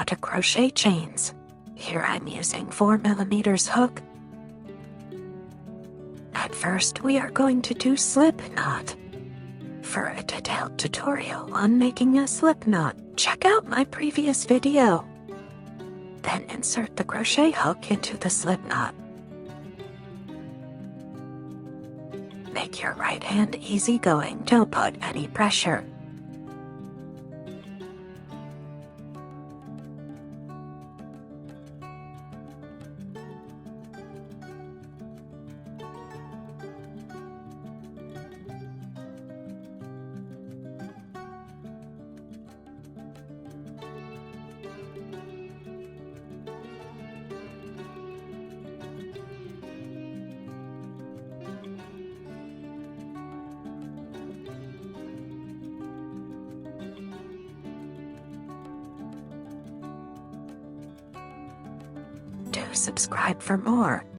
how to crochet chains. Here I'm using 4mm hook. At first we are going to do slip knot. For a detailed tutorial on making a slip knot, check out my previous video. Then insert the crochet hook into the slip knot. Make your right hand easygoing, don't put any pressure. Do subscribe for more.